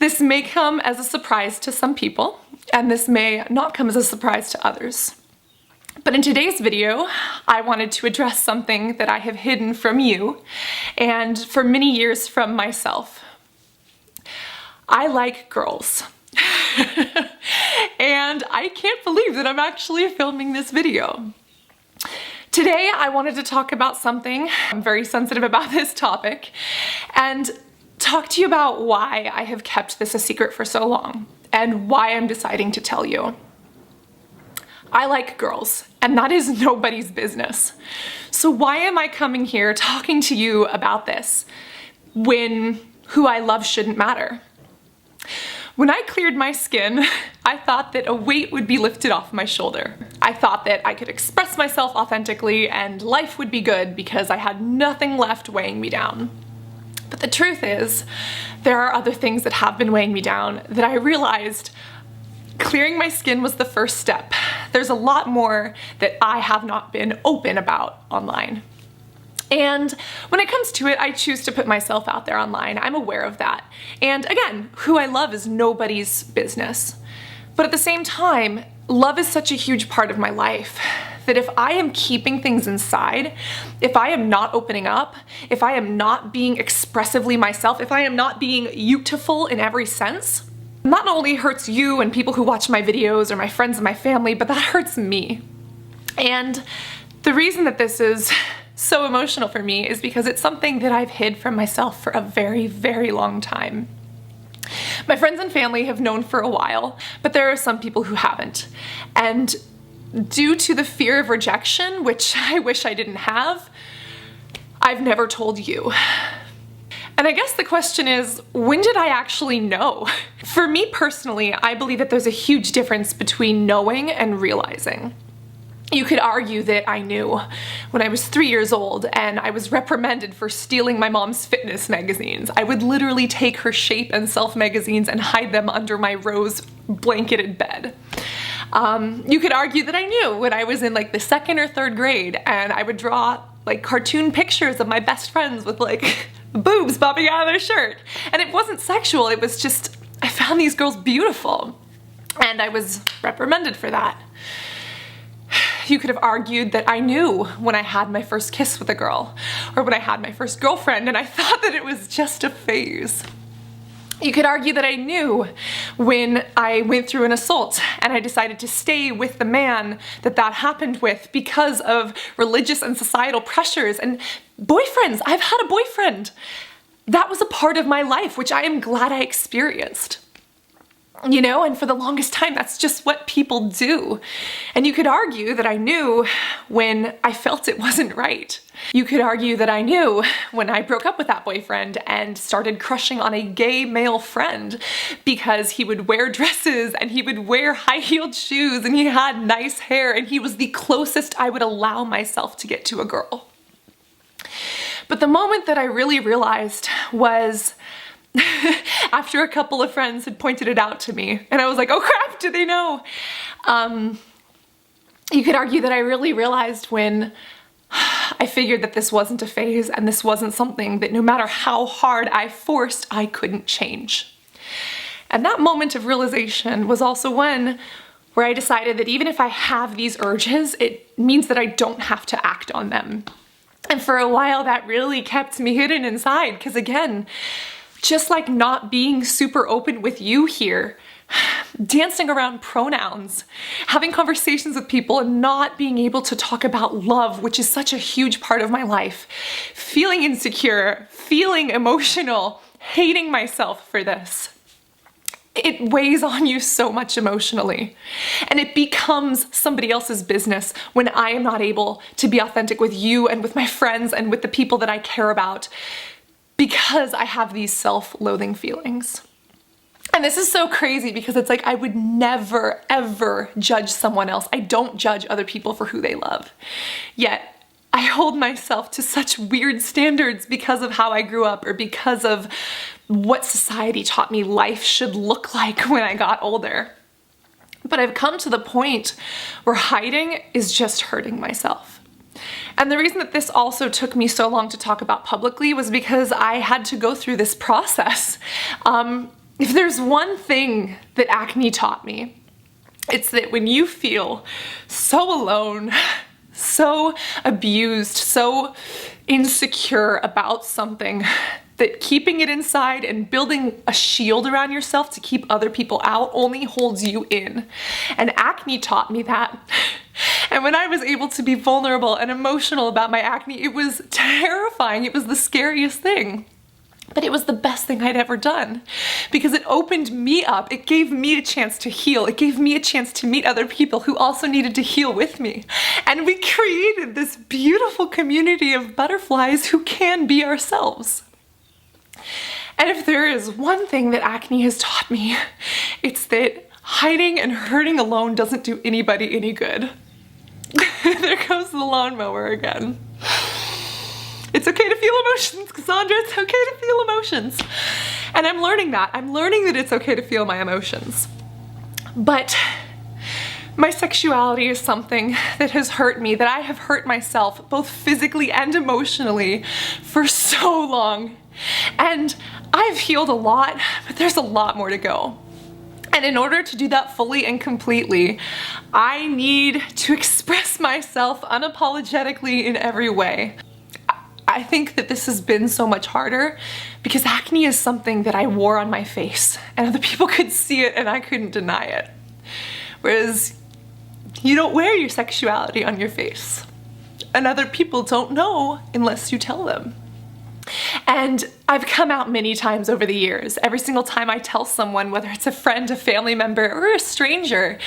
This may come as a surprise to some people, and this may not come as a surprise to others. But in today's video, I wanted to address something that I have hidden from you and for many years from myself. I like girls. And I can't believe that I'm actually filming this video. Today, I wanted to talk about something. I'm very sensitive about this topic, and talk to you about why I have kept this a secret for so long and why I'm deciding to tell you. I like girls, and that is nobody's business. So why am I coming here talking to you about this when who I love shouldn't matter? When I cleared my skin, I thought that a weight would be lifted off my shoulder. I thought that I could express myself authentically and life would be good because I had nothing left weighing me down. But the truth is, there are other things that have been weighing me down that I realized clearing my skin was the first step. There's a lot more that I have not been open about online. And when it comes to it, I choose to put myself out there online. I'm aware of that. And again, who I love is nobody's business. But at the same time, love is such a huge part of my life that if I am keeping things inside, if I am not opening up, if I am not being expressively myself, if I am not being beautiful in every sense, not only hurts you and people who watch my videos or my friends and my family, but that hurts me. And the reason that this is so emotional for me is because it's something that I've hid from myself for a very, very long time. My friends and family have known for a while, but there are some people who haven't. And due to the fear of rejection, which I wish I didn't have, I've never told you. And I guess the question is, when did I actually know? For me personally, I believe that there's a huge difference between knowing and realizing. You could argue that I knew when I was 3 years old and I was reprimanded for stealing my mom's fitness magazines. I would literally take her Shape and Self magazines and hide them under my rose blanketed bed. You could argue that I knew when I was in like the 2nd or 3rd grade and I would draw like cartoon pictures of my best friends with like boobs popping out of their shirt. And it wasn't sexual, it was just, I found these girls beautiful. And I was reprimanded for that. You could have argued that I knew when I had my first kiss with a girl, or when I had my first girlfriend and I thought that it was just a phase. You could argue that I knew when I went through an assault and I decided to stay with the man that happened with because of religious and societal pressures and boyfriends. I've had a boyfriend. That was a part of my life, which I am glad I experienced. You know, and for the longest time, that's just what people do. And you could argue that I knew when I felt it wasn't right. You could argue that I knew when I broke up with that boyfriend and started crushing on a gay male friend because he would wear dresses and he would wear high-heeled shoes and he had nice hair and he was the closest I would allow myself to get to a girl. But the moment that I really realized was after a couple of friends had pointed it out to me, and I was like, oh crap, do they know? You could argue that I really realized when I figured that this wasn't a phase and this wasn't something that no matter how hard I forced, I couldn't change. And that moment of realization was also one where I decided that even if I have these urges, it means that I don't have to act on them. And for a while that really kept me hidden inside, because again, just like not being super open with you here, dancing around pronouns, having conversations with people and not being able to talk about love, which is such a huge part of my life, feeling insecure, feeling emotional, hating myself for this. It weighs on you so much emotionally, and it becomes somebody else's business when I am not able to be authentic with you and with my friends and with the people that I care about, because I have these self-loathing feelings. And this is so crazy because it's like I would never, ever judge someone else. I don't judge other people for who they love. Yet, I hold myself to such weird standards because of how I grew up or because of what society taught me life should look like when I got older. But I've come to the point where hiding is just hurting myself. And the reason that this also took me so long to talk about publicly was because I had to go through this process. If there's one thing that acne taught me, it's that when you feel so alone, so abused, so insecure about something, that keeping it inside and building a shield around yourself to keep other people out only holds you in. And acne taught me that. And when I was able to be vulnerable and emotional about my acne, it was terrifying. It was the scariest thing. But it was the best thing I'd ever done because it opened me up. It gave me a chance to heal. It gave me a chance to meet other people who also needed to heal with me. And we created this beautiful community of butterflies who can be ourselves. And if there is one thing that acne has taught me, it's that hiding and hurting alone doesn't do anybody any good. There goes the lawnmower again. It's okay to feel emotions, Cassandra. It's okay to feel emotions. And I'm learning that. I'm learning that it's okay to feel my emotions. But my sexuality is something that has hurt me, that I have hurt myself, both physically and emotionally, for so long. And I've healed a lot, but there's a lot more to go. And in order to do that fully and completely, I need to express myself unapologetically in every way. I think that this has been so much harder because acne is something that I wore on my face and other people could see it and I couldn't deny it. Whereas you don't wear your sexuality on your face and other people don't know unless you tell them. And I've come out many times over the years. Every single time I tell someone, whether it's a friend, a family member, or a stranger,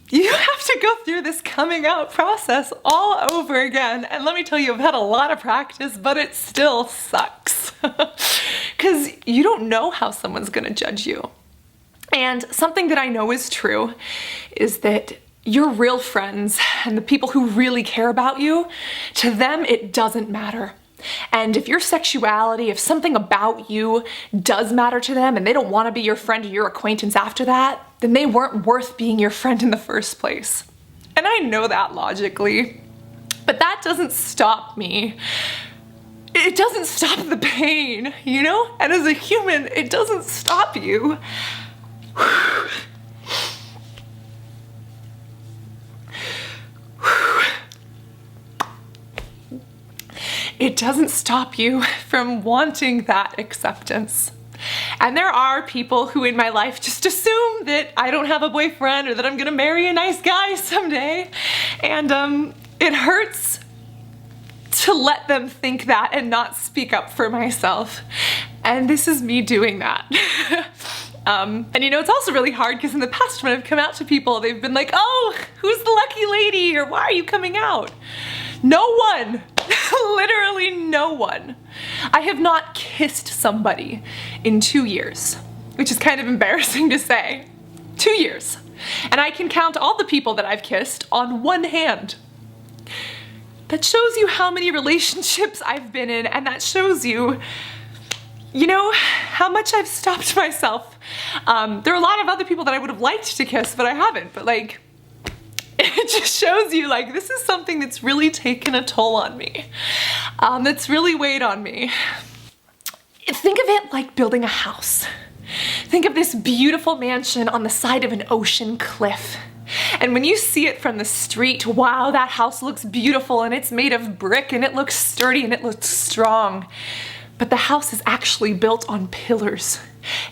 you have to go through this coming out process all over again. And let me tell you, I've had a lot of practice, but it still sucks. Because you don't know how someone's gonna judge you. And something that I know is true is that your real friends and the people who really care about you, to them it doesn't matter. And if your sexuality, if something about you does matter to them and they don't want to be your friend or your acquaintance after that, then they weren't worth being your friend in the first place. And I know that logically, but that doesn't stop me. It doesn't stop the pain, you know? And as a human, it doesn't stop you. It doesn't stop you from wanting that acceptance. And there are people who in my life just assume that I don't have a boyfriend or that I'm gonna marry a nice guy someday. And it hurts to let them think that and not speak up for myself. And this is me doing that. And you know, it's also really hard because in the past when I've come out to people, they've been like, oh, who's the lucky lady? Or why are you coming out? No one. Literally no one. I have not kissed somebody in 2 years, which is kind of embarrassing to say. 2 years. And I can count all the people that I've kissed on one hand. That shows you how many relationships I've been in, and that shows you, you know, how much I've stopped myself. There are a lot of other people that I would have liked to kiss, but I haven't. But like, it just shows you like this is something that's really taken a toll on me. That's really weighed on me. Think of it like building a house. Think of this beautiful mansion on the side of an ocean cliff. And when you see it from the street, wow, that house looks beautiful and it's made of brick and it looks sturdy and it looks strong. But the house is actually built on pillars.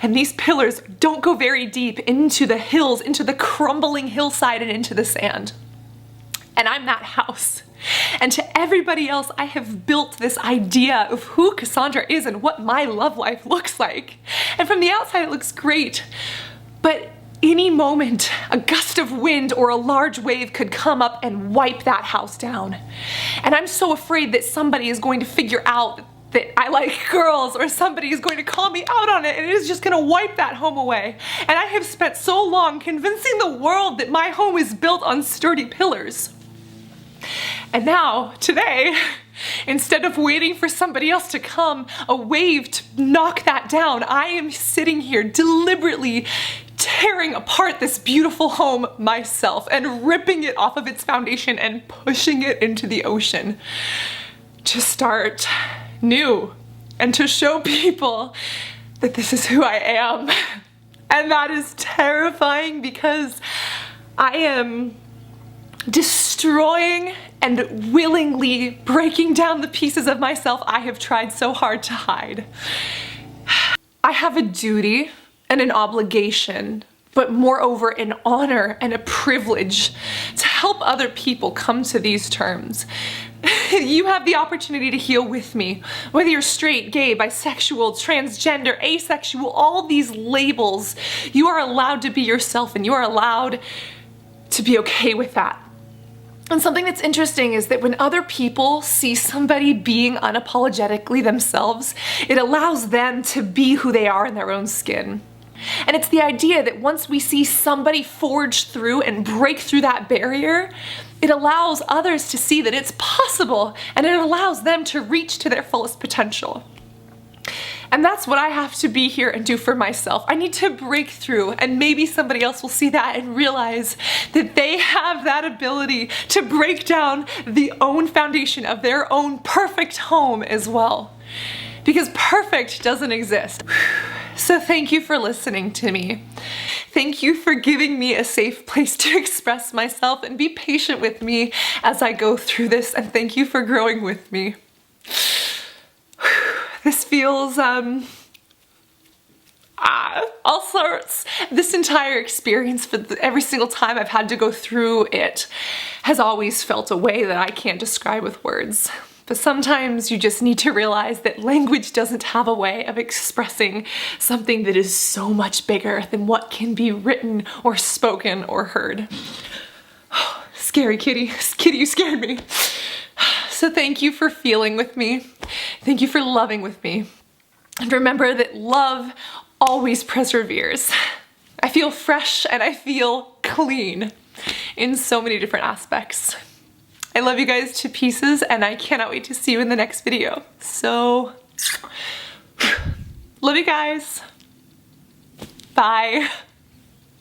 And these pillars don't go very deep into the hills, into the crumbling hillside and into the sand. And I'm that house. And to everybody else, I have built this idea of who Cassandra is and what my love life looks like. And from the outside, it looks great. But any moment, a gust of wind or a large wave could come up and wipe that house down. And I'm so afraid that somebody is going to figure out that I like girls, or somebody is going to call me out on it and it is just gonna wipe that home away. And I have spent so long convincing the world that my home is built on sturdy pillars. And now, today, instead of waiting for somebody else to come, a wave to knock that down, I am sitting here deliberately tearing apart this beautiful home myself and ripping it off of its foundation and pushing it into the ocean to start new and to show people that this is who I am. And that is terrifying because I am destroying and willingly breaking down the pieces of myself I have tried so hard to hide. I have a duty and an obligation, but moreover an honor and a privilege to help other people come to these terms. You have the opportunity to heal with me. Whether you're straight, gay, bisexual, transgender, asexual, all these labels, you are allowed to be yourself and you are allowed to be okay with that. And something that's interesting is that when other people see somebody being unapologetically themselves, it allows them to be who they are in their own skin. And it's the idea that once we see somebody forge through and break through that barrier, it allows others to see that it's possible, and it allows them to reach to their fullest potential. And that's what I have to be here and do for myself. I need to break through, and maybe somebody else will see that and realize that they have that ability to break down the own foundation of their own perfect home as well. Because perfect doesn't exist. So thank you for listening to me. Thank you for giving me a safe place to express myself and be patient with me as I go through this, and thank you for growing with me. This feels, all sorts. This entire experience, for every single time I've had to go through it, has always felt a way that I can't describe with words. But sometimes you just need to realize that language doesn't have a way of expressing something that is so much bigger than what can be written or spoken or heard. Scary kitty. Kitty, you scared me. So thank you for feeling with me. Thank you for loving with me. And remember that love always perseveres. I feel fresh and I feel clean in so many different aspects. I love you guys to pieces, and I cannot wait to see you in the next video. So, love you guys. Bye.